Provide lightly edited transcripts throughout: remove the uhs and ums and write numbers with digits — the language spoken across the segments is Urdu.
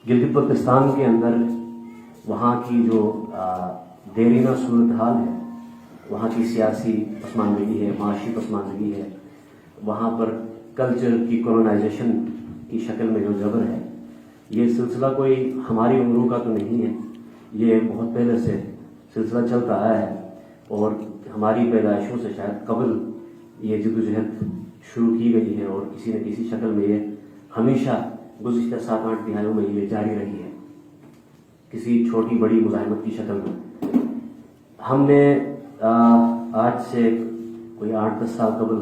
گلگت بلتستان کے اندر وہاں کی جو دیرینہ صورتحال ہے، وہاں کی سیاسی پسماندگی ہے، معاشی پسماندگی ہے، وہاں پر کلچر کی کولونائزیشن کی شکل میں جو جبر ہے، یہ سلسلہ کوئی ہماری عمروں کا تو نہیں ہے، یہ بہت پہلے سے سلسلہ چل رہا ہے اور ہماری پیدائشوں سے شاید قبل یہ جدوجہد شروع کی گئی ہے اور کسی نہ کسی شکل میں یہ ہمیشہ گزشتہ 7-8 دہائیوں میں یہ جاری رہی ہے، کسی چھوٹی بڑی مزاحمت کی شکل میں۔ ہم نے آج سے کوئی 8-10 سال قبل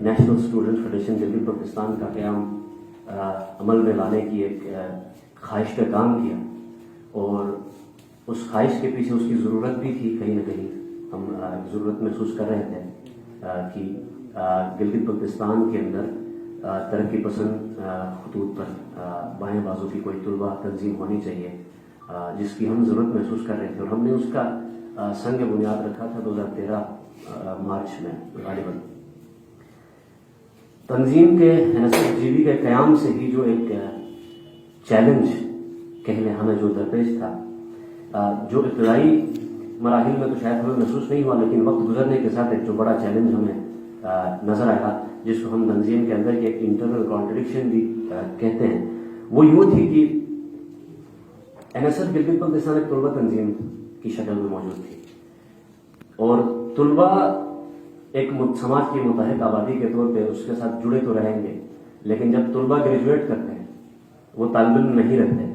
national student federation Gilgit Baltistan کا قیام عمل میں لانے کی ایک خواہش پہ کام کیا اور اس خواہش کے پیچھے اس کی ضرورت بھی تھی، کہیں نہ کہیں ہم ضرورت محسوس کر رہے تھے کہ گلگت بلتستان کے اندر ترقی پسند خطوط پر بائیں بازو کی کوئی طلبہ تنظیم ہونی چاہیے جس کی ہم ضرورت محسوس کر رہے تھے، اور ہم نے اس کا سنگ بنیاد رکھا تھا 2013 مارچ میں غالباً۔ تنظیم کے NSF-GB کے قیام سے ہی جو ایک چیلنج کہہ لیں ہمیں جو درپیش تھا، جو ابتدائی مراحل میں تو شاید ہمیں محسوس نہیں ہوا، لیکن وقت گزرنے کے ساتھ ایک جو بڑا چیلنج ہمیں نظر آیا، جس کو ہم تنظیم کے اندر کی ایک انٹرنل کانٹرڈکشن بھی کہتے ہیں، وہ یوں تھی کہ NSF گلگت بلتستان ایک طلبہ تنظیم کی شکل میں موجود تھی اور طلبہ ایک سماج کی متحد آبادی کے طور پہ اس کے ساتھ جڑے تو رہیں گے، لیکن جب طلبہ گریجویٹ کرتے ہیں، وہ طالب علم نہیں رہتے،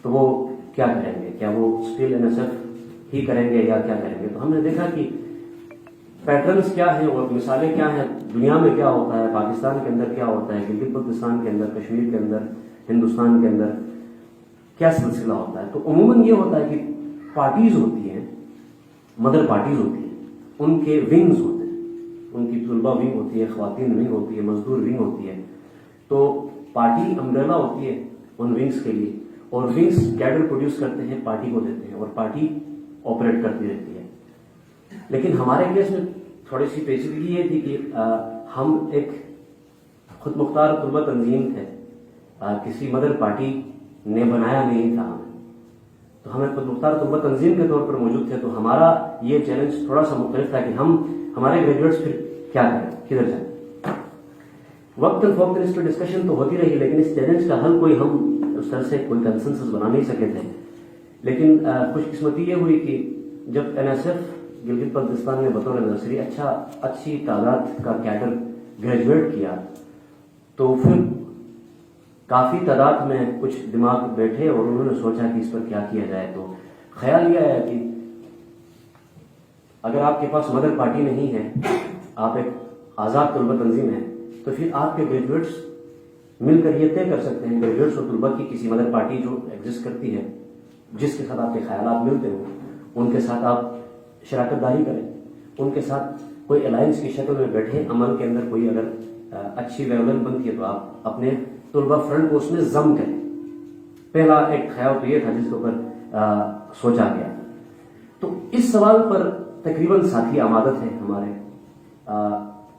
تو وہ کیا کریں گے؟ کیا وہ اسٹل NSF ہی کریں گے یا کیا کریں گے؟ تو ہم نے دیکھا کہ پیٹرنز کیا ہیں اور مثالیں کیا ہیں، دنیا میں کیا ہوتا ہے، پاکستان کے اندر کیا ہوتا ہے، گلگت بلتستان کے اندر، کشمیر کے اندر، ہندوستان کے اندر کیا سلسلہ ہوتا ہے۔ تو عموماً یہ ہوتا ہے کہ پارٹیز ہوتی ہیں، مدر پارٹیز ہوتی ہیں، ان کے ونگز ہوتے ہیں، ان کی طلبہ ونگ ہوتی ہے، خواتین ونگ ہوتی ہے، مزدور ونگ ہوتی ہے، تو پارٹی امبریلا ہوتی ہے ان ونگز کے لیے، اور ونگز کیڈر پروڈیوس کرتے ہیں، پارٹی کو دیتے ہیں اور پارٹی آپریٹ کرتی رہتی ہے۔ لیکن ہمارے کیس میں تھوڑی سی پیچیدگی یہ تھی کہ ہم ایک خود مختار طلبہ تنظیم تھے، کسی مدر پارٹی نے بنایا نہیں تھا ہمیں، تو ہمیں خود مختار طلبہ تنظیم کے طور پر موجود تھے، تو ہمارا یہ چیلنج تھوڑا سا مختلف تھا کہ ہمارے گریجویٹس پھر کیا کریں، کدھر جائیں۔ وقتاً فوقتاً اس پہ ڈسکشن تو ہوتی رہی، لیکن اس چیلنج کا حل کوئی ہم اس طرح سے کوئی کنسنسس بنا نہیں سکے تھے۔ لیکن خوش قسمتی یہ ہوئی کہ جب NSF گلگت بلتستان نے بطور نرسری اچھی تعداد کا کیڈر گریجویٹ کیا، تو پھر کافی تعداد میں کچھ دماغ بیٹھے اور انہوں نے سوچا کہ اس پر کیا کیا جائے۔ تو خیال یہ آیا کہ اگر آپ کے پاس مدر پارٹی نہیں ہے، آپ ایک آزاد طلبہ تنظیم ہے، تو پھر آپ کے گریجویٹس مل کر یہ طے کر سکتے ہیں، گریجویٹس اور طلبہ کی کسی مدر پارٹی جو ایگزسٹ کرتی ہے، جس کے ساتھ آپ کے خیالات ملتے ہوں، ان کے ساتھ آپ شراکت داری کریں، ان کے ساتھ کوئی الائنس کی شکل میں بیٹھے، عمل کے اندر کوئی اگر اچھی ویولن بنتی ہے تو آپ اپنے طلبہ فرنٹ کو اس میں ضم کریں۔ پہلا ایک خیال تو یہ تھا جس کے اوپر سوچا گیا۔ تو اس سوال پر تقریباً ساتھی آمادت ہے ہمارے،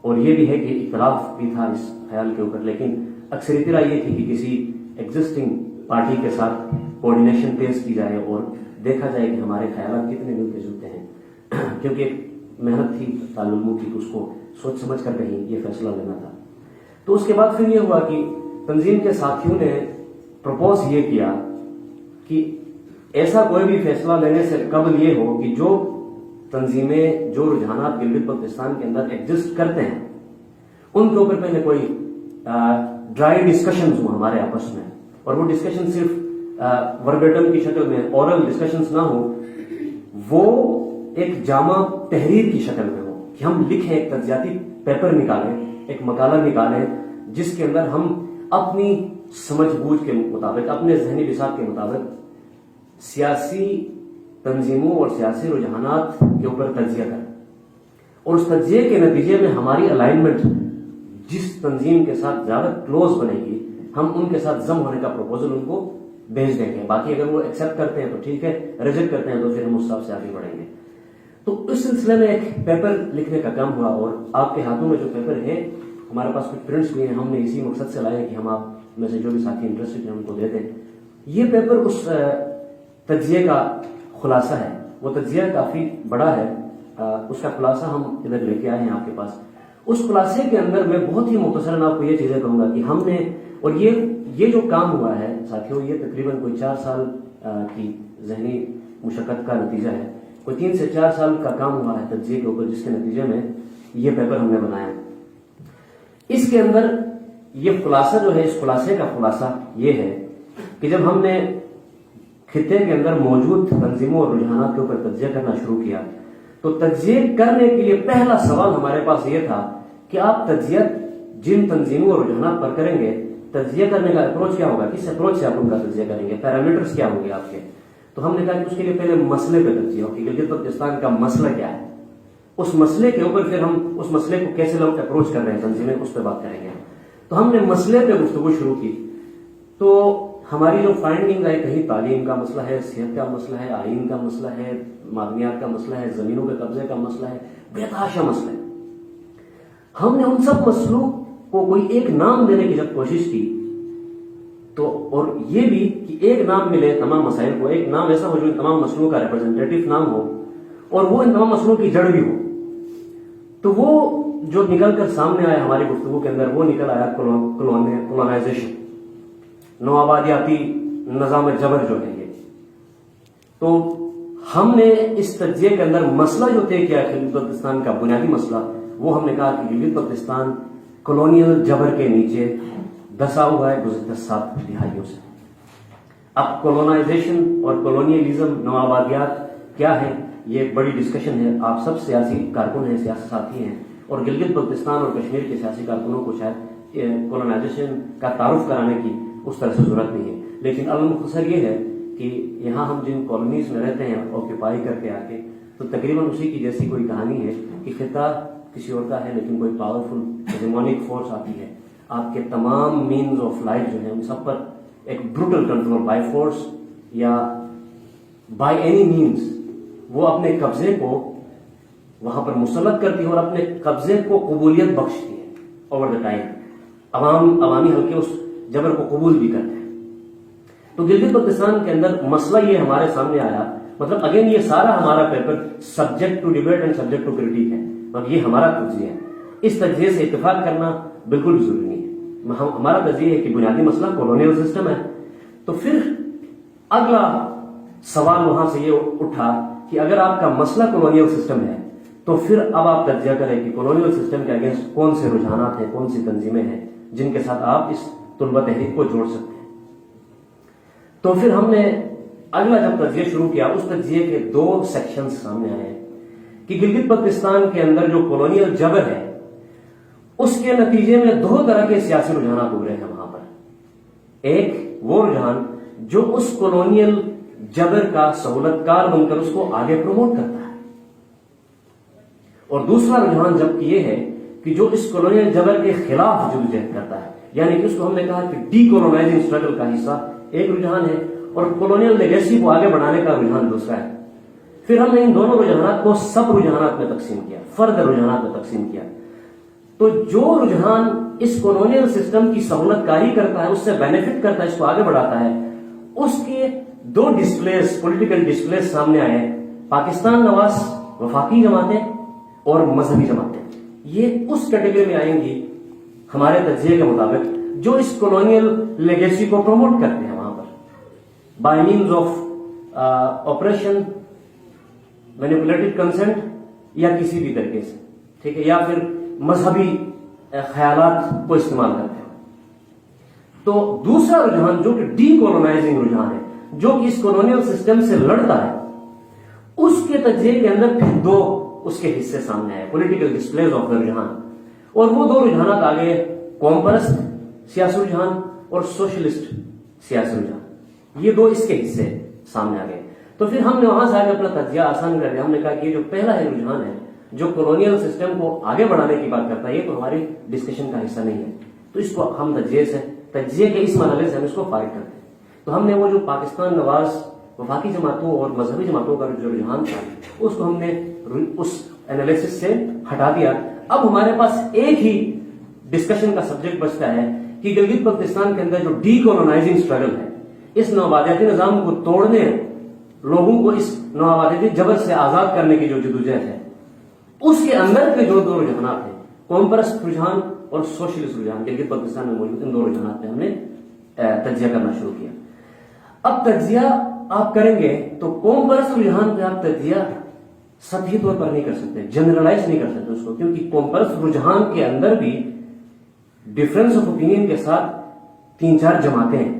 اور یہ بھی ہے کہ اختلاف بھی تھا اس خیال کے اوپر، لیکن اکثریت رائے یہ تھی کہ کسی ایگزسٹنگ پارٹی کے ساتھ کوآرڈینیشن تیز کی جائے اور دیکھا جائے کہ ہمارے خیالات کتنے ملتے جلتے ہیں، کیونکہ ایک محنت تھی طالب علموں کی، تو اس کو سوچ سمجھ کر کہیں یہ فیصلہ لینا تھا۔ تو اس کے بعد پھر یہ ہوا کہ تنظیم کے ساتھیوں نے پرپوز یہ کیا کہ ایسا کوئی بھی فیصلہ لینے سے قبل یہ ہو کہ جو تنظیمیں، جو رجحانات گلگت بلتستان کے اندر ایگزسٹ کرتے ہیں، ان کے اوپر پہلے کوئی ڈرائی ڈسکشنز ہوں ہمارے آپس میں، اور وہ ڈسکشن صرف وربیٹم کی شکل میں اورل ڈسکشنز نہ ہوں، وہ ایک جامع تحریر کی شکل میں ہو، کہ ہم لکھیں، ایک تجزیاتی پیپر نکالیں، ایک مقالہ نکالیں، جس کے اندر ہم اپنی سمجھ بوجھ کے مطابق، اپنے ذہنی بساط کے مطابق سیاسی تنظیموں اور سیاسی رجحانات کے اوپر تجزیہ کریں، اور اس تجزیے کے نتیجے میں ہماری الائنمنٹ جس تنظیم کے ساتھ زیادہ کلوز بنے گی، ہم ان کے ساتھ ضم ہونے کا پروپوزل ان کو بھیج دیں گے۔ باقی اگر وہ ایکسیپٹ کرتے ہیں تو ٹھیک ہے، ریجیکٹ کرتے ہیں تو پھر ہم اس حساب سے آگے بڑھیں گے۔ تو اس سلسلے میں ایک پیپر لکھنے کا کام ہوا، اور آپ کے ہاتھوں میں جو پیپر ہے، ہمارے پاس کچھ پرنٹس بھی ہیں، ہم نے اسی مقصد سے لائے کہ ہم آپ میں سے جو بھی ساتھی انٹرسٹڈ ہیں ان کو دے دیں، یہ پیپر اس تجزیے کا خلاصہ ہے. وہ تجزیہ کافی بڑا ہے, اس کا خلاصہ ہم ادھر لے کے آئے ہیں آپ کے پاس. اس خلاصے کے اندر میں بہت ہی مختصراً آپ کو یہ چیزیں کہوں گا کہ ہم نے, اور یہ جو کام ہوا ہے ساتھیوں, یہ تقریباً کوئی 4 سال کی ذہنی مشقت کا نتیجہ ہے. کوئی 3 سے 4 سال کا کام ہوا ہے تجزیے کے اوپر, جس کے نتیجے میں یہ پیپر ہم نے بنایا. اس کے اندر یہ خلاصہ جو ہے, اس خلاصے کا خلاصہ یہ ہے کہ جب ہم نے خطے کے اندر موجود تنظیموں اور رجحانات کے اوپر تجزیہ کرنا شروع کیا, تو تجزیہ کرنے کے لیے پہلا سوال ہمارے پاس یہ تھا کہ آپ تجزیہ جن تنظیموں اور رجحانات پر کریں گے, تجزیہ کرنے کا اپروچ کیا ہوگا, کس اپروچ سے آپ ان کا تجزیہ کریں گے, پیرامیٹرز کیا ہوں گے آپ کے. تو ہم نے کہا کہ اس کے لیے پہلے مسئلے پہ تجزیہ ہو کہ گلگت بلتستان کا مسئلہ کیا ہے, اس مسئلے کے اوپر پھر ہم اس مسئلے کو کیسے لوگ اپروچ کر رہے ہیں تنظیمیں, اس پہ بات کریں گے. تو ہم نے مسئلے پہ گفتگو شروع کی. تو ہماری جو فائنڈنگ ہے, کہیں تعلیم کا مسئلہ ہے, صحت کا مسئلہ ہے, آئین کا مسئلہ ہے, معدنیات کا مسئلہ ہے, زمینوں کے قبضے کا مسئلہ ہے, بے تحاشا مسئلہ ہے. ہم نے ان سب مسئلوں کو کوئی ایک نام دینے کی جب کوشش کی, تو اور یہ بھی کہ ایک نام ملے تمام مسائل کو, ایک نام ایسا ہو جو ان تمام مسئلوں کا ریپرزنٹیٹو نام ہو اور وہ ان تمام مسئلوں کی جڑ بھی ہو. تو وہ جو نکل کر سامنے آیا ہماری گفتگو کے اندر, وہ نکل آیا کولونائزیشن, نوآبادیاتی نظام جبر جو ہے یہ. تو ہم نے اس تجزیے کے اندر مسئلہ جو طے کیا گلگت بلتستان کا بنیادی مسئلہ, وہ ہم نے کہا کہ گلگت بلتستان کولونیل جبر کے نیچے دسا ہوا ہے گزشتہ 7 دہائیوں سے. اب کولونائزیشن اور کولونیلزم, نوآبادیات کیا ہے, یہ بڑی ڈسکشن ہے. آپ سب سیاسی کارکن ہیں, سیاسی ساتھی ہیں, اور گلگت بلتستان اور کشمیر کے سیاسی کارکنوں کو شاید کولونائزیشن کا تعارف کرانے کی اس طرح سے ضرورت نہیں ہے. لیکن المختصر یہ ہے کہ یہاں ہم جن کالونیز میں رہتے ہیں آکوپائی کر کے آ کے, تو تقریباً اسی کی جیسی کوئی کہانی ہے کہ خطہ کسی اور کا ہے, لیکن کوئی پاورفل ہیجمونک فورس آتی ہے, آپ کے تمام مینز آف لائف جو ہیں ان سب پر ایک بروٹل کنٹرول بائی فورس یا بائی اینی مینز, وہ اپنے قبضے کو وہاں پر مسلط کرتی ہے اور اپنے قبضے کو قبولیت بخشتی ہے اوور دا ٹائم. عوامی حلقے اس جبر کو قبول بھی کرتے ہیں. تو گلگت بلتستان کے اندر مسئلہ یہ ہمارے سامنے آیا, مطلب اگین یہ سارا ہمارا paper subject to debate and subject to critique ہے, مطلب یہ ہمارا تجزیہ ہے. اس تجزیے سے اتفاق کرنا بالکل بھی ضروری نہیں ہے. ہمارا تجزیہ ہے کہ بنیادی مسئلہ کولونیل سسٹم ہے. تو پھر اگلا سوال وہاں سے یہ اٹھا کہ اگر آپ کا مسئلہ کولونیل سسٹم ہے, تو پھر اب آپ تجزیہ کریں کہ کولونیل سسٹم کے اگینسٹ کون سے رجحانات ہیں, کون سی تنظیمیں ہیں جن کے ساتھ آپ اس طلبہ تحریک کو جوڑ سکتے ہیں. تو پھر ہم نے اگلا جب تجزیہ شروع کیا, اس تجزیے کے 2 سیکشنز سامنے آئے ہیں کہ گلگت بلتستان کے اندر جو کولونیل جبر ہے, اس کے نتیجے میں 2 طرح کے سیاسی رجحانات ابھرے ہیں وہاں پر. ایک وہ رجحان جو اس کولونیل جبر کا سہولت کار بن کر اس کو آگے پروموٹ کرتا ہے, اور دوسرا رجحان جبکہ یہ ہے کہ جو اس کولونیل جبر کے خلاف جدوجہد کرتا ہے, یعنی کہ اس کو ہم نے کہا کہ ڈی کولونائزنگ اسٹرگل کا حصہ ایک رجحان ہے اور کولونیل لیگیسی کو آگے بڑھانے کا رجحان دوسرا ہے. پھر ہم نے ان دونوں رجحانات کو سب رجحانات میں تقسیم کیا, فرد رجحانات میں تقسیم کیا. تو جو رجحان اس کولونیل سسٹم کی سہولت کاری کرتا ہے, اس سے بینیفٹ کرتا ہے, اس کو آگے بڑھاتا ہے, اس کے 2 ڈسپلیز, پولیٹیکل ڈسپلیز سامنے آئے, پاکستان نواز وفاقی جماعتیں اور مذہبی جماعتیں. یہ اس کیٹیگری میں آئیں گی ہمارے تجزیے کے مطابق جو اس کولونیل لیگیسی کو پروموٹ کرتے ہیں وہاں پر by means of operation, manipulated consent یا کسی بھی طریقے سے, ٹھیک ہے, یا پھر مذہبی خیالات کو استعمال کرتے ہیں. تو دوسرا رجحان جو کہ ڈی کولونائزنگ رجحان ہے, جو کہ اس کولونیل سسٹم سے لڑتا ہے, اس کے تجزیے کے اندر پھر 2 اس کے حصے سامنے آئے, پولیٹیکل ڈسپلیز آف دا رجحان. اور وہ 2 رجحانات آگے قوم پرست سیاسی رجحان اور سوشلسٹ سیاسی رجحان, یہ 2 اس کے حصے سامنے آ گئے. تو پھر ہم نے وہاں سے آگے اپنا تجزیہ آسان کر دیا. ہم نے کہا کہ یہ جو پہلا ہے رجحان ہے جو کولونیل سسٹم کو آگے بڑھانے کی بات کرتا ہے, یہ تو ہماری ڈسکشن کا حصہ نہیں ہے, تو اس کو ہم تجزیے کے اس مرحلے سے ہم اس کو فارغ کرتے ہیں. تو ہم نے وہ جو پاکستان نواز وفاقی جماعتوں اور مذہبی جماعتوں کا جو رجحان تھا, اس کو ہم نے اس انالیسس سے ہٹا دیا. اب ہمارے پاس ایک ہی ڈسکشن کا سبجیکٹ بچتا ہے کہ گلگت بلتستان کے اندر جو ڈی کولونائزنگ اسٹرگل ہے, اس نوآبادیاتی نظام کو توڑنے، لوگوں کو اس نوآبادیاتی جبر سے آزاد کرنے کی جو جدوجہد ہے، اس کے اندر کے جو دو رجحانات ہیں، قوم پرست رجحان اور سوشلسٹ رجحان، گلگت پاکستان میں موجود ان دو رجحانات پہ ہم نے تجزیہ کرنا شروع کیا۔ اب تجزیہ آپ کریں گے تو قوم پرست رجحان پہ آپ تجزیہ سطحی طور پر نہیں کر سکتے، جنرلائز نہیں کر سکتے اس کو، کیونکہ قوم پرست رجحان کے اندر بھی ڈفرنس آف اوپینین کے ساتھ 3-4 جماعتیں ہیں،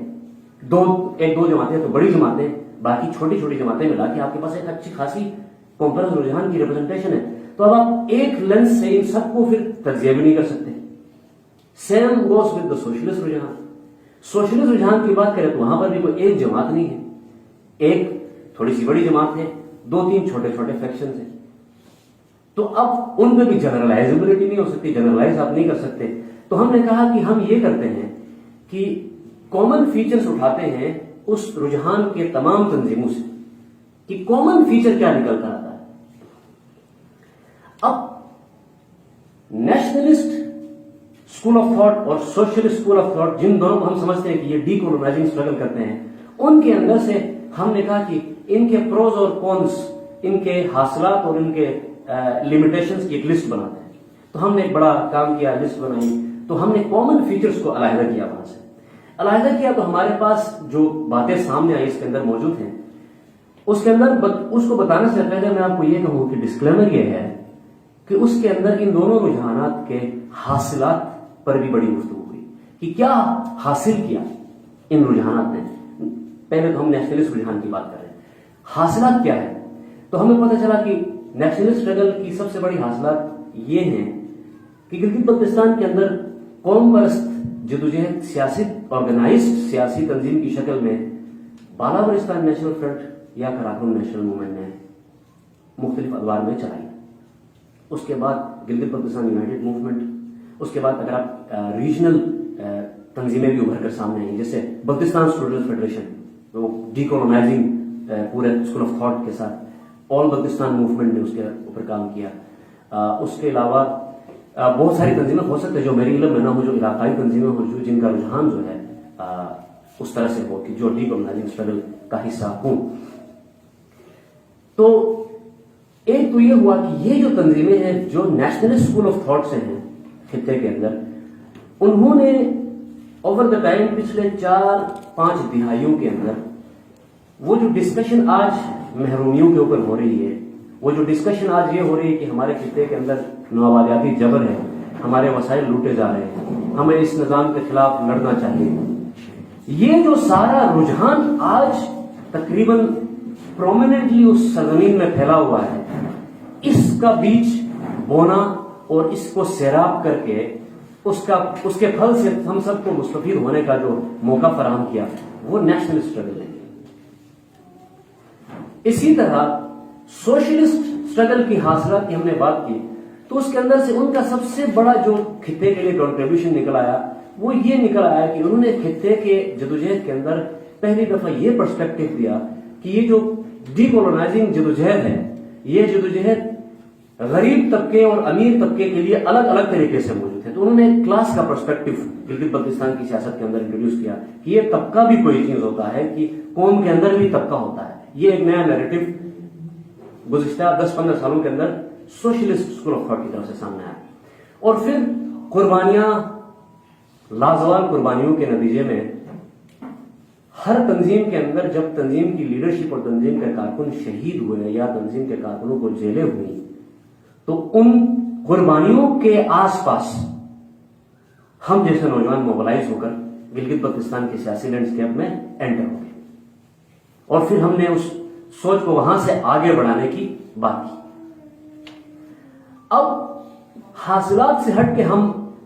ایک دو جماعتیں تو بڑی جماعتیں، باقی چھوٹی چھوٹی جماعتیں ملا کے آپ کے پاس ایک اچھی خاصی قوم پرست رجحان کی ریپرزنٹیشن ہے۔ تو اب آپ ایک لینس سے ان سب کو پھر تجزیہ بھی نہیں کر سکتے۔ Same goes with the socialist رجحان۔ سوشلسٹ رجحان کی بات کریں تو وہاں پر بھی کوئی ایک جماعت نہیں ہے، ایک تھوڑی سی بڑی جماعت ہے، 2-3 چھوٹے چھوٹے فیکشنز ہیں۔ تو اب ان پہ بھی جنرلائزبلٹی نہیں ہو سکتی، جنرلائز آپ نہیں کر سکتے۔ تو ہم نے کہا کہ ہم یہ کرتے ہیں کہ کامن فیچرز اٹھاتے ہیں اس رجحان کے تمام تنظیموں سے کہ کامن فیچر کیا نکل کر آتا ہے۔ اب نیشنلسٹ اسکول آف تھاٹ اور سوشلسٹ اسکول آف تھاٹ، جن دونوں کو ہم سمجھتے ہیں کہ یہ ڈی کولونائزنگ اسٹرگل کرتے ہیں، ان کے اندر سے ہم نے کہا کہ ان کے پروز اور کونس، ان کے حاصلات اور ان کے لمیٹیشنز کی ایک لسٹ بناتے ہیں۔ تو ہم نے ایک بڑا کام کیا، لسٹ بنائی، تو ہم نے کامن فیچرز کو علیحدہ کیا، وہاں سے علیحدہ کیا تو ہمارے پاس جو باتیں سامنے آئی اس کے اندر موجود ہیں، اس کے اندر اس کو بتانے سے پہلے میں آپ کو یہ کہوں کہ ڈسکلیمر یہ ہے کہ اس کے اندر ان دونوں رجحانات کے حاصلات پر بھی بڑی گفتگو ہوئی کہ کیا حاصل کیا ان رجحانات نے۔ پہلے تو ہم نیشنلسٹ رجحان کی بات کر رہے ہیں، حاصلات کیا ہے؟ تو ہمیں پتہ چلا کہ نیشنلسٹ اسٹرگل کی سب سے بڑی حاصلات یہ ہیں کہ گلگت بلتستان کے اندر قوم پرست جدوجہد سیاست، آرگنائزڈ سیاسی تنظیم کی شکل میں بالا بلوچستان نیشنل فرنٹ یا کراکرم نیشنل موومنٹ نے مختلف ادوار میں چلائی۔ اس کے بعد گلگت بلتستان یونائٹڈ موومنٹ، اس کے بعد اگر آپ ریجنل تنظیمیں بھی ابھر کر سامنے آئیں، جیسے بلتستان اسٹوڈنٹس فیڈریشن، وہ ڈی کولونائزنگ پورے اسکول آف تھاٹ کے ساتھ، آل بلتستان موومنٹ نے اس کے اوپر کام کیا۔ اس کے علاوہ بہت ساری تنظیمیں ہو سکتے ہیں جو میری علم میں نہ ہو، جو علاقائی تنظیمیں ہوں جو جن کا رجحان جو ہے اس طرح سے ہو کہ جو ڈی کولونائزنگ اسٹرگل کا حصہ ہوں۔ تو ایک تو یہ ہوا کہ یہ جو تنظیمیں ہیں جو نیشنلسٹ اسکول آف تھاٹ سے ہیں خطے کے اندر، انہوں نے اوور دا ٹائم پچھلے 4-5 دہائیوں کے اندر وہ جو ڈسکشن آج محرومیوں کے اوپر ہو رہی ہے، وہ جو ڈسکشن آج یہ ہو رہی ہے کہ ہمارے خطے کے اندر نوآبادیاتی جبر ہے، ہمارے وسائل لوٹے جا رہے ہیں، ہمیں اس نظام کے خلاف لڑنا چاہیے، یہ جو سارا رجحان آج تقریباً پرومیننٹلی اس سرزمین میں پھیلا ہوا ہے، اس کا بیج بونا اور اس کو سیراب کر کے اس کے پھل سے ہم سب کو مستفید ہونے کا جو موقع فراہم کیا وہ نیشنل اسٹرگل ہے۔ اسی طرح سوشلسٹ اسٹرگل کی حاصلات کی ہم نے بات کی تو اس کے اندر سے ان کا سب سے بڑا جو خطے کے لیے کنٹریبیوشن نکل آیا وہ یہ نکل آیا کہ انہوں نے خطے کے جدوجہد کے اندر پہلی دفعہ یہ پرسپیکٹو دیا کہ یہ جو ڈی کولونائزنگ جدوجہد ہے، یہ جدوجہد غریب طبقے اور امیر طبقے کے لیے الگ الگ طریقے سے موجود ہے۔ تو انہوں نے کلاس کا پرسپیکٹو گلگت بلتستان کی سیاست کے اندر انٹروڈیوس کیا کہ یہ طبقہ بھی کوئی چیز ہوتا ہے، کہ قوم کے اندر بھی طبقہ ہوتا ہے۔ یہ ایک نیا نیریٹو گزشتہ 10-15 سالوں کے اندر سوشلسٹ اسکول آف تھاٹ کی طرف سے سامنے آیا، اور پھر قربانیاں، لازوال قربانیوں کے نتیجے میں ہر تنظیم کے اندر جب تنظیم کی لیڈرشپ اور تنظیم کے کارکن شہید ہوئے یا تنظیم کے کارکنوں کو جیلیں ہوئی تو ان قربانیوں کے آس پاس ہم جیسے نوجوان موبلائز ہو کر گلگت بلتستان کے سیاسی لینڈسکیپ میں انٹر ہو گئے، اور پھر ہم نے اس سوچ کو وہاں سے آگے بڑھانے کی بات کی۔ اب حاصلات سے ہٹ کے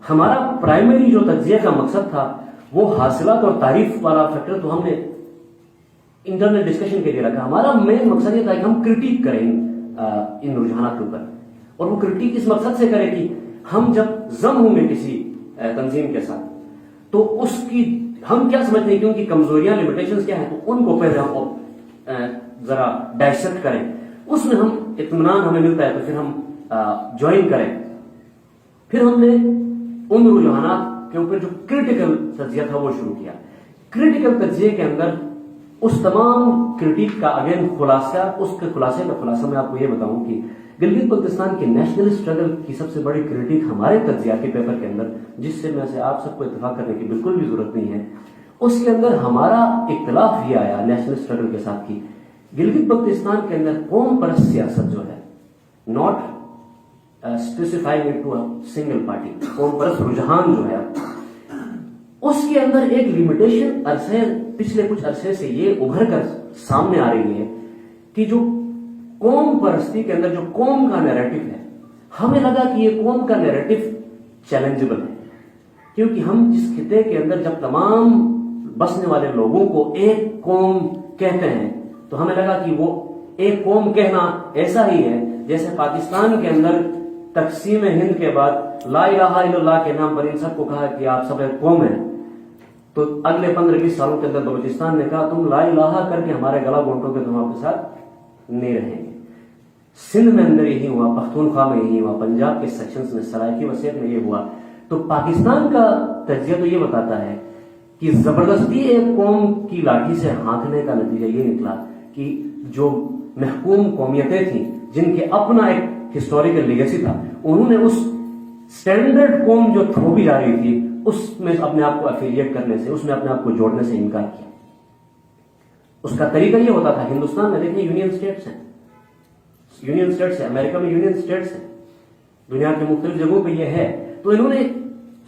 ہمارا پرائمری جو تجزیہ کا مقصد تھا وہ حاصلات اور تعریف والا فیکٹر تو ہم نے انٹرنل ڈسکشن کے لیے رکھا۔ ہمارا مین مقصد یہ تھا کہ ہم کرٹیک کریں ان رجحانات کے اوپر، اور وہ کرٹیک اس مقصد سے کریں کہ ہم جب ضم ہوں گے کسی تنظیم کے ساتھ تو اس کی ہم کیا سمجھتے ہیں کہ ان کی کمزوریاں، لمیٹیشنز کیا ہیں، تو ان کو پہلے ہم ذرا ڈائسیکٹ کریں، اس میں ہم اطمینان ہمیں ملتا ہے تو پھر ہم جوائن کریں۔ پھر ہم نے ان رجحانات کے اوپر جو کریٹیکل تجزیہ تھا وہ شروع کیا۔ کریٹیکل تجزیے کے اندر اس تمام کرٹیک کا اگین خلاصہ، اس کے خلاصے کا خلاصہ میں آپ کو یہ بتاؤں کہ گلگت بلتستان کے نیشنل اسٹرگل کی سب سے بڑی کرٹیک ہمارے تجزیاتی پیپر کے اندر، جس سے میں سے آپ سب کو اتفاق کرنے کی بالکل بھی ضرورت نہیں ہے، اس کے اندر ہمارا اختلاف یہ آیا نیشنل اسٹرگل کے ساتھ کی گلگت بلتستان کے اندر قوم پرست سیاست جو ہے، not specifying it to a single party, قوم پرست رجحان جو ہے اس کے اندر ایک لمیٹیشن پچھلے کچھ عرصے سے یہ ابھر کر سامنے آ رہی ہے کہ جو قوم پرستی کے اندر جو قوم کا نیریٹو ہے، ہمیں لگا کہ یہ قوم کا نیریٹو چیلنجبل ہے، کیونکہ ہم جس خطے کے اندر جب تمام بسنے والے لوگوں کو ایک قوم کہتے ہیں تو ہمیں لگا کہ وہ ایک قوم کہنا ایسا ہی ہے جیسے پاکستان کے اندر تقسیم ہند کے بعد لا الہ الا اللہ کے نام پر ان سب کو کہا کہ آپ سب ایک قوم ہیں، تو اگلے 15-20 سالوں کے اندر بلوچستان نے کہا تم لا الہ کر کے ہمارے گلا گھونٹو کے تم آپ کے ساتھ نہیں رہیں گے۔ سندھ میں اندر یہی ہوا، پختونخوا میں یہی ہوا، پنجاب کے سیکشنز میں، سرائکی وسیعت میں یہ ہوا۔ تو پاکستان کا تجزیہ تو یہ بتاتا ہے کہ زبردستی ایک قوم کی لاٹھی سے ہانکنے کا نتیجہ یہ نکلا کہ جو محکوم قومیتیں تھیں جن کے اپنا ایک ہسٹوریکل لیگیسی تھا، انہوں نے اس سٹینڈرڈ قوم جو تھوپی جا رہی تھی اس میں اپنے آپ کو افیلیٹ کرنے سے، اس میں اپنے آپ کو جوڑنے سے انکار کیا۔ اس کا طریقہ یہ ہوتا تھا، ہندوستان میں دیکھیں یونین اسٹیٹس ہیں، یونین اسٹیٹس ہے، امریکہ میں یونین اسٹیٹس ہیں، دنیا کے مختلف جگہوں پہ یہ ہے، تو انہوں نے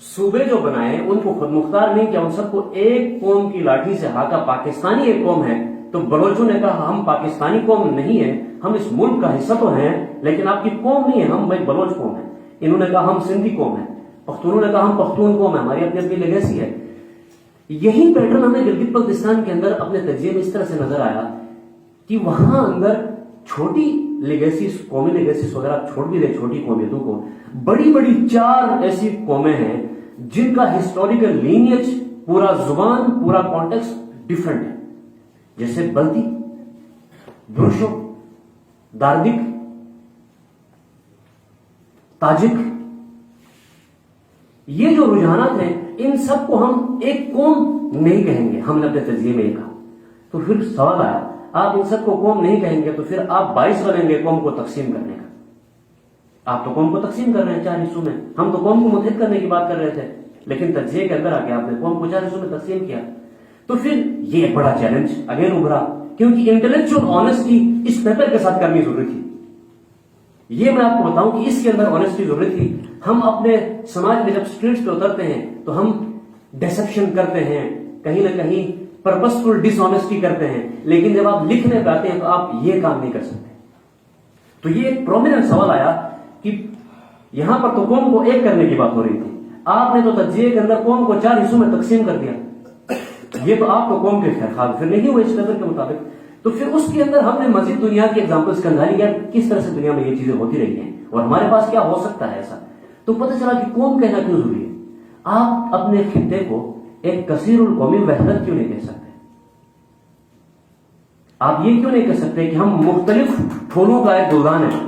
صوبے جو بنائے ان کو خود مختار نہیں کیا، ان سب کو ایک قوم کی لاٹھی سے ہاکا، پاکستانی ایک قوم ہے۔ تو بلوچوں نے کہا ہم پاکستانی قوم نہیں ہیں، ہم اس ملک کا حصہ تو ہیں لیکن آپ کی قوم نہیں ہے، ہم بھائی بلوچ قوم ہیں۔ انہوں نے کہا ہم سندھی قوم ہیں، پختونوں نے کہا ہم پختون قوم ہیں، ہماری اپنی اپنی لیگیسی ہے۔ یہی پیٹرن ہمیں گلگت بلتستان کے اندر اپنے تجزیے میں اس طرح سے نظر آیا کہ وہاں اندر چھوٹی لیگیسیز، قومی لیگیسیز وغیرہ آپ چھوڑ بھی دیں چھوٹی قومیتوں کو، بڑی بڑی 4 ایسی قومیں ہیں جن کا ہسٹوریکل لینیج، پورا زبان، پورا کانٹیکسٹ ڈیفرنٹ ہے، جیسے بلتی، برشو، داردک، تاجک۔ یہ جو رجحانات ہیں ان سب کو ہم ایک قوم نہیں کہیں گے، ہم نے اپنے تجزیے میں یہ کہا۔ تو پھر سوال آیا، آپ ان سب کو قوم نہیں کہیں گے تو پھر آپ باعث بنیں گے قوم کو تقسیم کرنے کا۔ آپ تو قوم کو تقسیم کر رہے ہیں 4 حصوں میں، ہم تو قوم کو متحد کرنے کی بات کر رہے تھے، لیکن تجزیے کے اندر آ کے آپ نے قوم کو 4 حصوں میں تقسیم کیا۔ تو پھر یہ ایک بڑا چیلنج اگین ابھرا، کیونکہ انٹلیکچوئل آنےسٹی اس پیپر کے ساتھ کرنی ضروری تھی۔ یہ میں آپ کو بتاؤں کہ اس کے اندر آنےسٹی ضروری تھی۔ ہم اپنے سماج میں جب اسٹریٹس پہ اترتے ہیں تو ہم ڈیسپشن کرتے ہیں، کہیں نہ کہیں پرپسفل ڈس آنےسٹی کرتے ہیں، لیکن جب آپ لکھنے پہ آتے ہیں تو آپ یہ کام نہیں کر سکتے۔ تو یہ ایک پرومیننٹ سوال آیا کہ یہاں پر تو قوم کو ایک کرنے کی بات ہو رہی تھی، آپ نے تو تجزیے کے اندر قوم کو 4 حصوں میں تقسیم کر دیا، یہ تو آپ تو قوم کے خیر پھر نہیں ہوئے اس پیپر کے مطابق۔ تو پھر اس کے اندر ہم نے مزید دنیا کی ایگزامپلس کنگھالی کیا، کس طرح سے دنیا میں یہ چیزیں ہوتی رہی ہیں اور ہمارے پاس کیا ہو سکتا ہے ایسا۔ تو پتہ چلا کہ قوم کہنا کیوں ضروری ہے۔ آپ اپنے خطے کو ایک کثیر القومی وحدت کیوں نہیں کہہ سکتے؟ آپ یہ کیوں نہیں کہہ سکتے کہ ہم مختلف پھولوں کا ایک گلدان ہے؟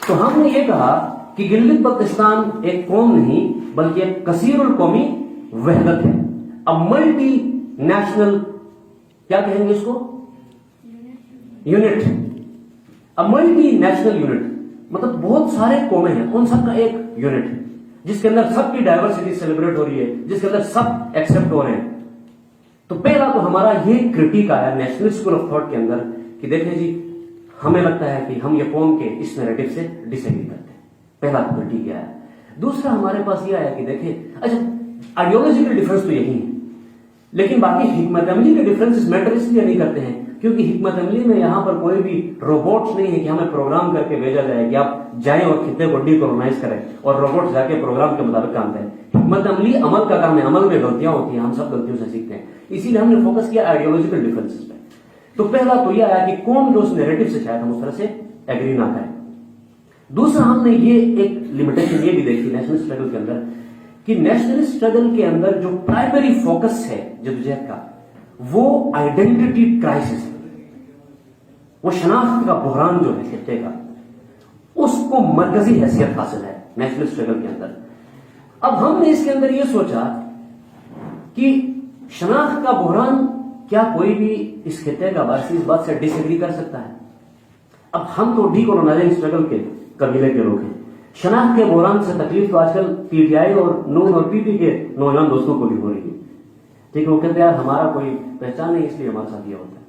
تو ہم نے یہ کہا کہ گلگت بلتستان ایک قوم نہیں بلکہ ایک کثیر القومی وحدت ہے، ملٹی نیشنل، کیا کہیں گے اس کو، یونٹ، ملٹی نیشنل یونٹ، مطلب بہت سارے قومیں ہیں ان سب کا ایک یونٹ جس کے اندر سب کی ڈائیورسٹی سیلیبریٹ ہو رہی ہے، جس کے اندر سب ایکسپٹ ہو رہے ہیں۔ تو پہلا تو ہمارا یہ کرٹیک آیا نیشنل اسکول آف تھاٹ کے اندر کہ دیکھیں جی ہمیں لگتا ہے کہ ہم یہ قوم کے اس نیریٹو سے ڈس ایگری کرتے ہیں، پہلا کرٹیک آیا۔ دوسرا ہمارے پاس یہ آیا کہ دیکھیں اچھا آئیڈیولوجیکل ڈفرنس تو یہی ہے، لیکن باقی حکمت عملی کے ڈفرینسز میٹر اس لیے نہیں کرتے ہیں کیونکہ حکمت عملی میں یہاں پر کوئی بھی روبوٹس نہیں ہے کہ ہمیں پروگرام کر کے بھیجا جائے کہ آپ جائیں اور خطے کو ڈی کولونائز کریں اور روبوٹ جا کے پروگرام کے مطابق کام کریں۔ حکمت عملی عمل کا کام ہے، عمل میں غلطیاں ہوتی ہیں، ہم سب غلطیوں سے سیکھتے ہیں، اسی لیے ہم نے فوکس کیا آئیڈیولوجیکل ڈفرینسز پہ۔ تو پہلا تو یہ آیا کہ قوم جو اس نیریٹو سے شاید ہم اس طرح سے ایگری نہ کریں۔ دوسرا ہم نے یہ ایک لمیٹیشن یہ بھی دیکھی نیشنل اسٹرگل کے اندر کہ نیشنل اسٹرگل کے اندر جو پرائمری فوکس ہے جدوجہد کا وہ آئیڈینٹی کرائسس ہے، وہ شناخت کا بحران جو ہے خطے کا، اس کو مرکزی حیثیت حاصل ہے نیشنل اسٹرگل کے اندر۔ اب ہم نے اس کے اندر یہ سوچا کہ شناخت کا بحران کیا کوئی بھی اس خطے کا باسی اس بات سے ڈس ایگری کر سکتا ہے؟ اب ہم تو ڈی کولونائزنگ اسٹرگل کے قبیلے کے لوگ ہیں. شناخت کے بحران سے تکلیف تو آج کل پی ٹی آئی اور نون اور پی پی کے نوجوان دوستوں کو بھی ہو رہی ہے. ٹھیک ہے, وہ کہتے ہیں یار ہمارا کوئی پہچان نہیں اس لیے ہمارے ساتھ یہ ہوتا ہے.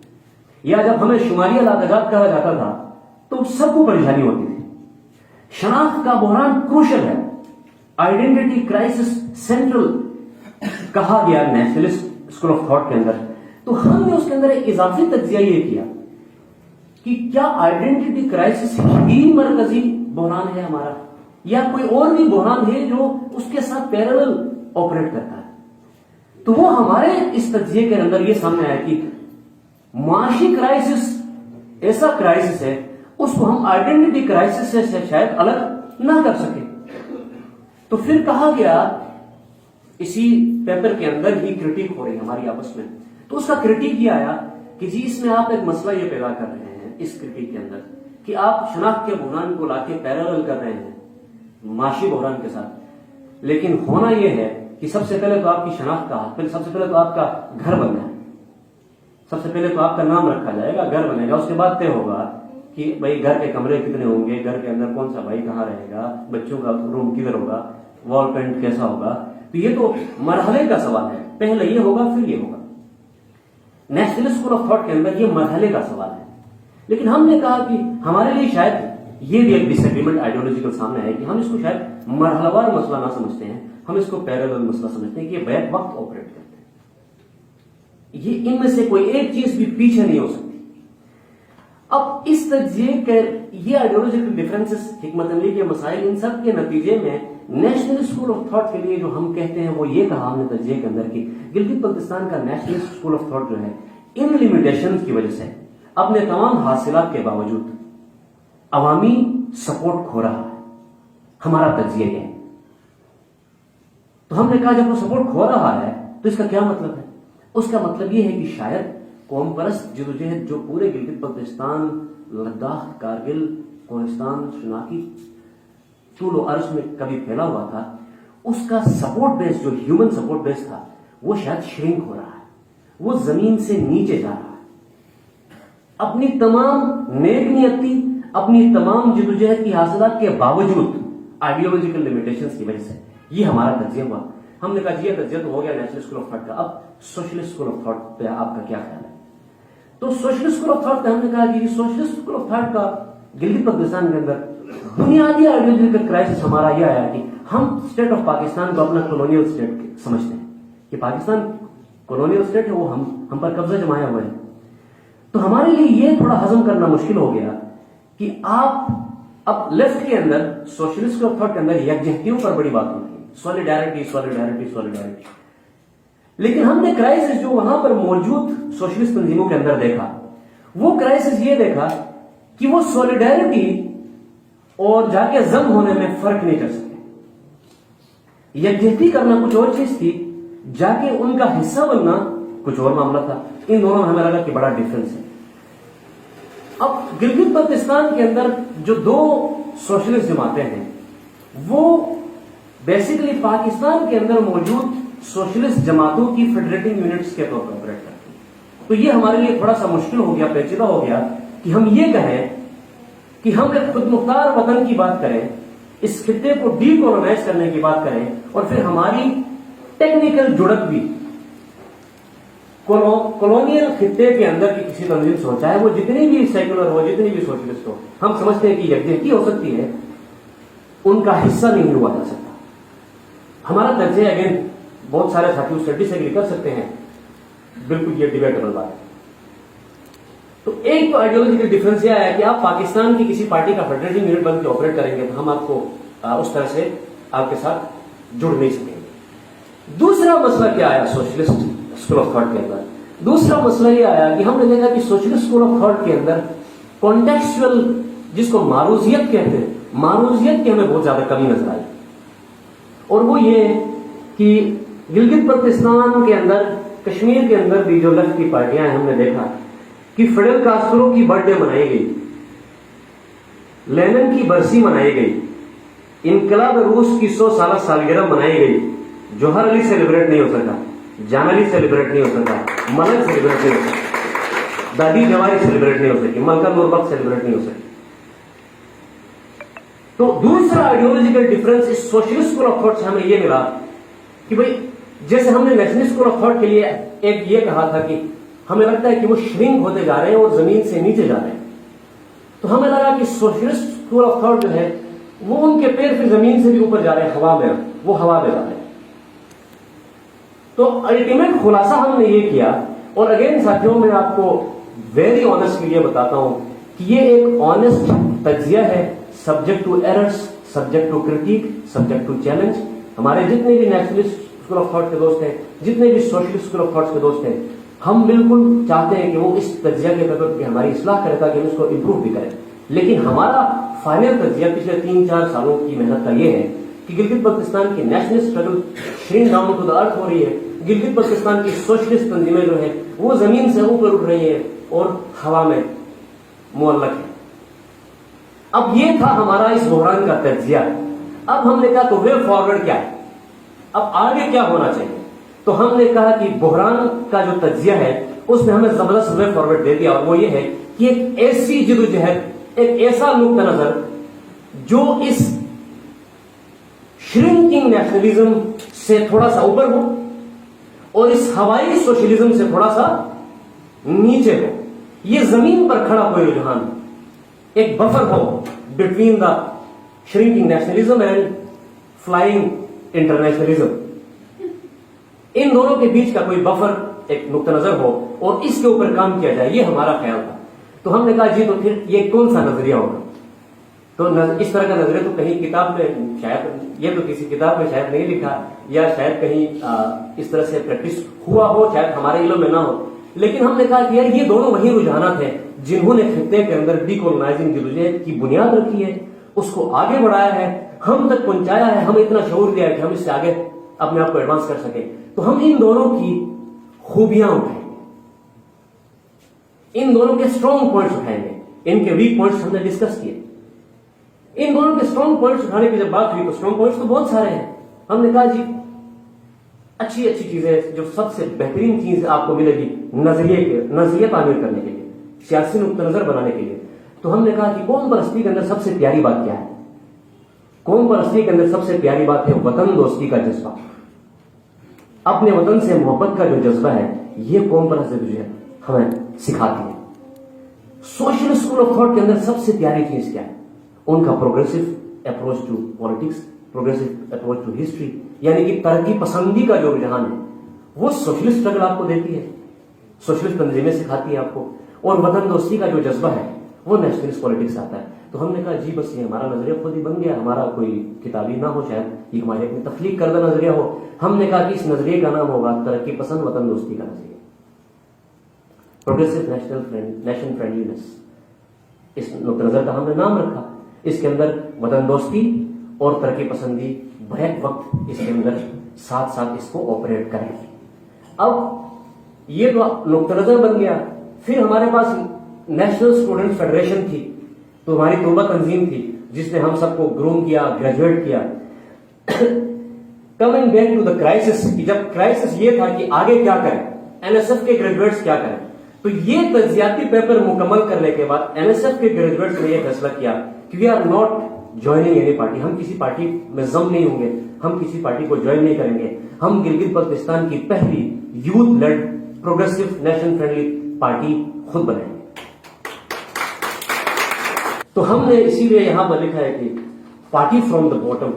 یا جب ہمیں شمالی علاقات کہا جاتا تھا تو سب کو پریشانی ہوتی تھی. شناخت کا بحران کروشل ہے, آئیڈینٹی کرائسس سینٹرل کہا گیا نیشنلسٹ اسکول آف تھاٹ کے اندر. تو ہم نے اس کے اندر ایک اضافی تجزیہ یہ کیا کہ کیا آئیڈینٹی کرائسس ہی مرکزی بحران ہے ہمارا, یا کوئی اور بھی بحران ہے جو اس کے ساتھ پیرالل آپریٹ کرتا ہے. تو وہ ہمارے اس تجزیے کے اندر یہ سامنے آیا کہ معاشی کرائسس ایسا کرائسس ہے اس کو ہم آئیڈینٹی کرائسس سے شاید الگ نہ کر سکیں. تو پھر کہا گیا, اسی پیپر کے اندر ہی کرٹیک ہو رہی ہماری آپس میں, تو اس کا کرٹیک یہ آیا کہ جی اس میں آپ ایک مسئلہ یہ پیدا کر رہے ہیں اس کرٹیک کے اندر کہ آپ شناخت کے بحران کو لا کے پیرالل کر رہے ہیں معاشی بحران کے ساتھ. لیکن ہونا یہ ہے کہ سب سے پہلے تو آپ کی شناخت کا, پھر سب سے پہلے تو آپ کا گھر بننا ہے. سب سے پہلے تو آپ کا نام رکھا جائے گا, گھر بنے گا, اس کے بعد طے ہوگا کہ بھائی گھر کے کمرے کتنے ہوں گے, گھر کے اندر کون سا بھائی کہاں رہے گا, بچوں کا روم کدھر ہوگا, وال پینٹ کیسا ہوگا. تو یہ تو مرحلے کا سوال ہے, پہلے یہ ہوگا پھر یہ ہوگا. نیشنل اسکول آف تھاٹ کے اندر یہ مرحلے کا سوال ہے. لیکن ہم نے کہا کہ ہمارے لیے شاید یہ بھی ایک ڈس ایگریمنٹ آئیڈیالوجیکل سامنے ہے کہ ہم اس کو شاید مرحلہ وار مسئلہ نہ سمجھتے ہیں, ہم اس کو پیرالل مسئلہ سمجھتے ہیں کہ یہ بیک وقت آپریٹ کرتے ہیں. یہ ان میں سے کوئی ایک چیز بھی پیچھے نہیں ہو سکتی. اب اس تجزیے کے یہ آئیڈیالوجیکل ڈفرینسز, حکمت عملی کے مسائل, ان سب کے نتیجے میں نیشنل اسکول آف تھاٹ کے لیے جو ہم کہتے ہیں وہ یہ کہا ہم نے تجزیے کے اندر کہ گلگت بلتستان کا نیشنل اسکول آف تھاٹ جو ہے ان لمیٹیشنز کی وجہ سے اپنے تمام حاصلات کے باوجود عوامی سپورٹ کھو رہا ہے. ہمارا تجزیہ یہ ہے. تو ہم نے کہا جب وہ سپورٹ کھو رہا ہے تو اس کا کیا مطلب ہے؟ اس کا مطلب یہ ہے کہ شاید قوم پرست جدوجہد جو پورے گلگت بلتستان, لداخ, کارگل, کوہستان, شناکی طول و عرض میں کبھی پھیلا ہوا تھا, اس کا سپورٹ بیس جو ہیومن سپورٹ بیس تھا وہ شاید شرنک ہو رہا ہے, وہ زمین سے نیچے جا رہا ہے. اپنی تمام نیک نیتی, اپنی تمام جدوجہد کی حاصلات کے باوجود آئیڈیالوجیکل لمیٹیشنز کی وجہ سے یہ ہمارا تجزیہ ہوا. ہم نے کہا جی یہ تجزیہ تو ہو گیا نیشنل اسکول آف تھاٹ کا, اب سوشلسٹ اسکول آف تھاٹ پہ آپ کا کیا خیال ہے؟ تو سوشلسٹ اسکول آف تھاٹ پہ ہم نے کہا کہ سوشلسٹ اسکول آف تھاٹ کا گلگت بلتستان کے اندر بنیادی آئیڈیالوجیکل کرائسس ہمارا یہ آیا کہ ہم اسٹیٹ آف پاکستان کو اپنا کولونیل اسٹیٹ سمجھتے ہیں کہ پاکستان کولونیل اسٹیٹ ہے, وہ ہم پر قبضہ جمایا ہوا ہے. تو ہمارے لیے یہ تھوڑا ہضم کرنا مشکل ہو گیا کہ آپ اب لیفٹ کے اندر سوشلسٹ اسکول آف تھاٹ کے اندر یکجہتیوں پر بڑی بات ہوتی ہے, سولیڈیرٹی سولیڈیرٹی سولیڈیرٹی. لیکن ہم نے کرائسس جو وہاں پر موجود سوشلسٹ تنظیموں کے اندر دیکھا, وہ کرائسس یہ دیکھا کہ وہ سولیڈیرٹی اور جا کے ضم ہونے میں فرق نہیں کر سکتے. یکجہتی کرنا کچھ اور چیز تھی, جا کے ان کا حصہ بننا کچھ اور معاملہ تھا. ان دونوں میں ہمیں لگا کہ بڑا ڈفرنس ہے. اب گلگت بلتستان کے اندر جو دو سوشلسٹ جماعتیں ہیں وہ بیسیکلی پاکستان کے اندر موجود سوشلسٹ جماعتوں کی فیڈریٹنگ یونٹس کے طور پر آپریٹ کرتی ہیں. تو یہ ہمارے لیے تھوڑا سا مشکل ہو گیا, پیچیدہ ہو گیا کہ ہم یہ کہیں کہ ہم ایک خود مختار وطن کی بات کریں, اس خطے کو ڈی کولونائز کرنے کی بات کریں, اور پھر ہماری ٹیکنیکل جڑت بھی کولونیل خطے کے اندر کی کسی تنظیم سے ہو, چاہے وہ جتنی بھی سیکولر ہو, جتنی بھی سوشلسٹ ہو. ہم سمجھتے ہیں کہ یکجہتی ہو سکتی ہے, ان کا حصہ نہیں ہوا جا سکتا. ہمارا تجزیہ اگین بہت سارے ساتھی اس سے ڈس ایگری کر سکتے ہیں, بالکل یہ ڈیبیٹیبل بات ہے. تو ایک تو آئیڈیالوجیکل ڈفرینس یہ آیا کہ آپ پاکستان کی کسی پارٹی کا فیڈریٹنگ یونٹ بن کے آپریٹ کریں گے تو ہم آپ کو اس طرح سے آپ کے ساتھ جڑ نہیں سکیں گے. دوسرا مسئلہ کیا آیا سوشلسٹ اسکول آف تھاٹ کے اندر؟ دوسرا مسئلہ یہ آیا کہ ہم نے دیکھا کہ سوشلسٹ اسکول آف تھاٹ کے اندر کانٹیکسچوئل, جس کو معروضیت کہتے ہیں, معروضیت کی ہمیں بہت زیادہ کمی نظر آئی. اور وہ یہ کہ گلگت بلتستان کے اندر, کشمیر کے اندر بھی جو لیفٹ کی پارٹیاں ہیں, ہم نے دیکھا کہ فیڈل کاسٹرو کی برتھ ڈے منائی گئی, لینن کی برسی منائی گئی, انقلاب روس کی 100 سالہ سالگرہ منائی گئی. جوہر علی سیلیبریٹ نہیں ہو سکا, جان علی سیلیبریٹ نہیں ہو سکا, ملک سیلیبریٹ نہیں ہو سکی, دادی جوائی سیلیبریٹ نہیں ہو سکی, ملکہ نور بخت سیلیبریٹ نہیں ہو سکی. تو دوسرا آئیڈیولوجیکل ڈفرنس اس سوشلسٹ اسکول آف تھاٹ سے ہمیں یہ ملا کہ بھائی جیسے ہم نے نیشنلسٹ اسکول آف تھاٹ کے لیے ایک یہ کہا تھا کہ ہمیں لگتا ہے کہ وہ شرنک ہوتے جا رہے ہیں اور زمین سے نیچے جا رہے ہیں, تو ہمیں لگا کہ سوشلسٹ اسکول آف تھاٹ جو ہے وہ ان کے پیر پھر زمین سے بھی اوپر جا رہے ہیں, ہوا میں, وہ ہوا میں جا رہے ہیں. تو الٹیمیٹ خلاصہ ہم نے یہ کیا, اور اگین ساتھیوں میں آپ کو ویری آنےسٹ کے لیے بتاتا ہوں کہ یہ ایک آنےسٹ تجزیہ ہے, subject to errors, subject to critique, subject to challenge. ہمارے جتنے بھی نیشنلسٹ اسکول آف تھاٹ کے دوست ہیں, جتنے بھی سوشلسٹ اسکول آف تھاٹ کے دوست ہیں, ہم بالکل چاہتے ہیں کہ وہ اس تجزیہ کے پیپر کی ہماری اصلاح کرے تاکہ ہم اس کو امپروو بھی کریں. لیکن ہمارا فائنل تجزیہ پچھلے 3-4 سالوں کی محنت کا یہ ہے کہ گلگت بلتستان کی national struggle shrink down to the earth ہو رہی ہے, گلگت بلتستان کی سوشلسٹ تنظیمیں جو ہیں وہ زمین سے اوپر اٹھ رہی ہیں اور ہوا میں معلق ہیں. اب یہ تھا ہمارا اس بحران کا تجزیہ. اب ہم نے کہا تو وے فارورڈ کیا ہے, اب آگے کیا ہونا چاہیے. تو ہم نے کہا کہ بحران کا جو تجزیہ ہے اس میں ہمیں زبردست وے فارورڈ دے دیا, اور وہ یہ ہے کہ ایک ایسی جدوجہد, ایک ایسا نقطہ نظر جو اس شرنکنگ نیشنلزم سے تھوڑا سا اوپر ہو اور اس ہوائی سوشلزم سے تھوڑا سا نیچے ہو. یہ زمین پر کھڑا کوئی رجحان, ایک بفر ہو between the shrinking nationalism and flying internationalism. ان دونوں کے بیچ کا کوئی بفر, ایک نقطہ نظر ہو اور اس کے اوپر کام کیا جائے, یہ ہمارا خیال تھا. تو ہم نے کہا جی تو پھر یہ کون سا نظریہ ہوگا. تو اس طرح کا نظریہ تو کہیں کتاب میں شاید, یہ تو کسی کتاب میں شاید نہیں لکھا, یا شاید کہیں اس طرح سے پریکٹس ہوا ہو, شاید ہمارے علم میں نہ ہو. لیکن ہم نے کہا کہ یار یہ دونوں وہی رجحانات ہیں جنہوں نے خطے کے اندر ڈی کولونائزنگ جدوجہد کی بنیاد رکھی ہے, اس کو آگے بڑھایا ہے, ہم تک پہنچایا ہے, ہمیں اتنا شعور دیا ہے کہ ہم اس سے آگے اپنے آپ کو ایڈوانس کر سکیں. تو ہم ان دونوں کی خوبیاں اٹھائیں گے, ان دونوں کے اسٹرانگ پوائنٹس اٹھائیں گے, ان کے ویک پوائنٹس ہم نے ڈسکس کیے. ان دونوں کے اسٹرانگ پوائنٹس اٹھانے کی جب بات ہوئی تو اسٹرانگ پوائنٹس تو بہت سارے ہیں. ہم نے کہا جی اچھی اچھی چیزیں, جو سب سے بہترین چیز آپ کو ملے گی نظریہ تعمیر کرنے کے لیے, سیاسی نقطہ نظر بنانے کے لیے. تو ہم نے کہا کہ قوم پرستی کے اندر سب سے پیاری بات کیا ہے. قوم پرستی کے اندر سب سے پیاری بات ہے وطن دوستی کا جذبہ, اپنے وطن سے محبت کا جو جذبہ ہے, یہ قوم پرست جدوجہد ہمیں سکھاتی ہے. سوشل اسکول آف تھاٹ کے اندر سب سے پیاری چیز کیا ہے, ان کا progressive approach to politics, progressive approach to history, یعنی کہ ترقی پسندی کا جو رجحان ہے وہ سوشلسٹ اسٹرگل آپ کو دیتی ہے, سوشلسٹ تنظیمیں سکھاتی ہے آپ کو, اور وطن دوستی کا جو جذبہ ہے وہ نیشنلسٹ پالیٹکس آتا ہے. تو ہم نے کہا جی بس یہ ہمارا نظریہ خود ہی بن گیا, ہمارا کوئی کتابی نہ ہو, شاید یہ ہماری اپنی تخلیق کردہ نظریہ ہو. ہم نے کہا کہ اس نظریے کا نام ہوگا ترقی پسند وطن دوستی کا نظریہ, پروگریسو نیشن فرینڈلینس. اس نقطہ نظر کا ہم نے نام رکھا. اس کے اندر وطن دوستی اور ترقی پسندی بیک وقت اس کے اندر ساتھ ساتھ اس کو آپریٹ کریں گی. اب یہ تو نقطہ نظر بن گیا. پھر ہمارے پاس نیشنل اسٹوڈنٹ فیڈریشن تھی, تو ہماری طلبہ تنظیم تھی جس نے ہم سب کو گروم کیا, گریجویٹ کیا. Coming back to the crisis, جب کرائسس یہ تھا کہ آگے کیا کریں, این ایس ایف کے گریجویٹس کیا کریں, تو یہ تجزیاتی پیپر مکمل کرنے کے بعد این ایس ایف کے گریجویٹس نے یہ فیصلہ کیا کہ we are not joining any party, ہم کسی پارٹی میں ضم نہیں ہوں گے, ہم کسی پارٹی کو جوائن نہیں کریں گے, ہم گلگت بلتستان کی پہلی youth lead progressive nation friendly party خود بنائیں گے. تو ہم نے اسی لیے یہاں پر لکھا ہے کہ پارٹی فرام دا باٹم,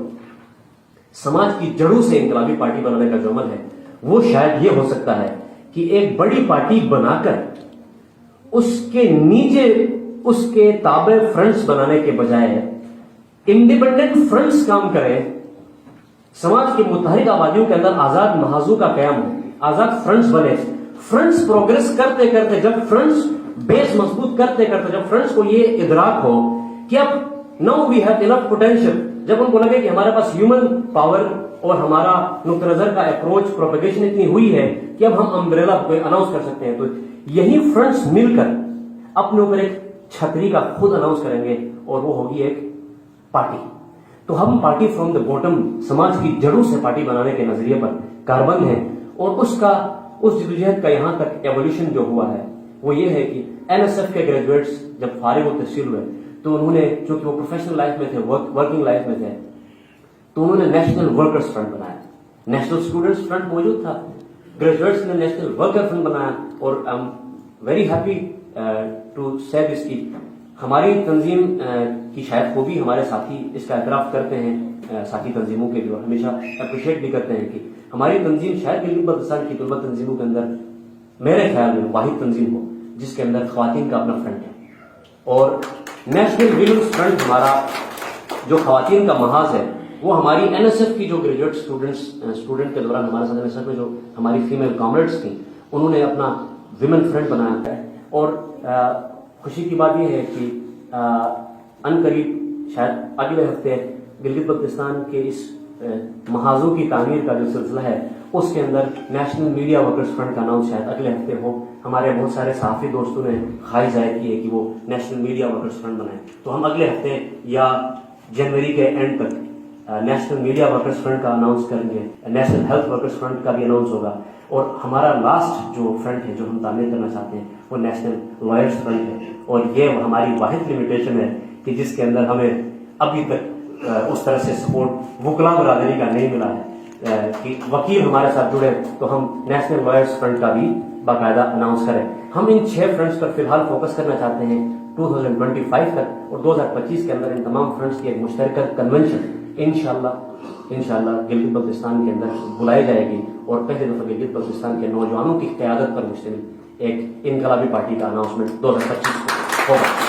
سماج کی جڑوں سے انقلابی پارٹی بنانے کا جو عمل ہے وہ شاید یہ ہو سکتا ہے کہ ایک بڑی پارٹی بنا کر اس کے نیچے اس کے تابع فرنٹس بنانے کے بجائے انڈیپینڈنٹ فرنٹس کام کریں, سماج کی متحرک آبادیوں کے اندر آزاد محاذوں کا قیام ہو, آزاد فرنٹس بنے. فرنٹس پروگرس کرتے کرتے, جب فرنٹس بیس مضبوط کرتے کرتے, جب فرنٹس کو یہ ادراک ہو کہ اب now we have enough potential, جب ان کو لگے کہ ہمارے پاس ہیومن پاور اور ہمارا نقطہ نظر کا اپروچ پروپیگیشن اتنی ہوئی ہے کہ اب ہم امبریلا کو اناؤنس کر سکتے ہیں, تو یہی فرنٹس مل کر اپنے اوپر ایک چھتری کا خود اناؤنس کریں گے اور وہ ہوگی ایک پارٹی. تو ہم پارٹی فرام دا باٹم, سماج کی جڑوں سے پارٹی بنانے کے نظریے پر کاربند ہیں, اور اس کا اس جدوجہد کا یہاں تک ایولیوشن جو ہوا ہے وہ یہ ہے کہ NSF کے گریجویٹس جب فارغ و تحصیل ہوئے تو انہوں نے، چونکہ وہ پروفیشنل لائف میں تھے، ورکنگ لائف میں تھے، تو انہوں نے نیشنل ورکرز فرنٹ بنایا. نیشنل اسٹوڈنٹس فرنٹ موجود تھا، گریجویٹس نے نیشنل ورکر فرنٹ بنایا. اور I am very happy to say this کی ہماری تنظیم کی شاید خوبی ہمارے ساتھی اس کا اعتراف کرتے ہیں، ساتھی تنظیموں کے بھی، اور ہمیشہ اپریشیٹ بھی کرتے ہیں کہ ہماری تنظیم شاید گلگت بلتستان کی طلبہ تنظیموں کے اندر میرے خیال میں واحد تنظیم ہو جس کے اندر خواتین کا اپنا فرنٹ ہے. اور نیشنل ویمنس فرنٹ ہمارا جو خواتین کا محاذ ہے وہ ہماری NSF کی جو گریجویٹ اسٹوڈنٹ کے دوران ہمارے ساتھ NSF میں جو ہماری فیمیل کامریڈس تھیں انہوں نے اپنا ویمن فرنٹ بنایا ہے. اور خوشی کی بات یہ ہے کہ ان قریب شاید اگلے ہفتے گلگت بلتستان کے اس محاذوں کی تعمیر کا جو سلسلہ ہے اس کے اندر نیشنل میڈیا ورکرز فرنٹ کا اناؤنس شاید اگلے ہفتے ہو. ہمارے بہت سارے صحافی دوستوں نے خواہش ظاہر کی ہے کہ وہ نیشنل میڈیا ورکرز فرنٹ بنائیں، تو ہم اگلے ہفتے یا جنوری کے اینڈ تک نیشنل میڈیا ورکرز فرنٹ کا اناؤنس کریں گے. نیشنل ہیلتھ ورکرز فرنٹ کا بھی اناؤنس ہوگا. اور ہمارا لاسٹ جو فرنٹ ہے جو ہم تعمیر کرنا چاہتے ہیں وہ نیشنل لائرز فرنٹ ہے. اور یہ ہماری واحد لمیٹیشن ہے کہ جس کے اندر ہمیں ابھی تک اس طرح سے سپورٹ وکلا برادری کا نہیں ملا ہے کہ وکیل ہمارے ساتھ جڑے تو ہم نیشنل لائرز فرنٹ کا بھی باقاعدہ اناؤنس کریں. ہم ان 6 فرنٹس پر فی الحال فوکس کرنا چاہتے ہیں 2025 تک، اور 2025 کے اندر ان تمام فرنٹس کی ایک مشترکہ کنونشن انشاءاللہ گلگت بلتستان کے اندر بلائی جائے گی. اور پہلے دفعہ گلگت بلتستان کے نوجوانوں کی قیادت پر مشتمل ایک انقلابی پارٹی کا اناؤنسمنٹ 2025 کو ہوگا.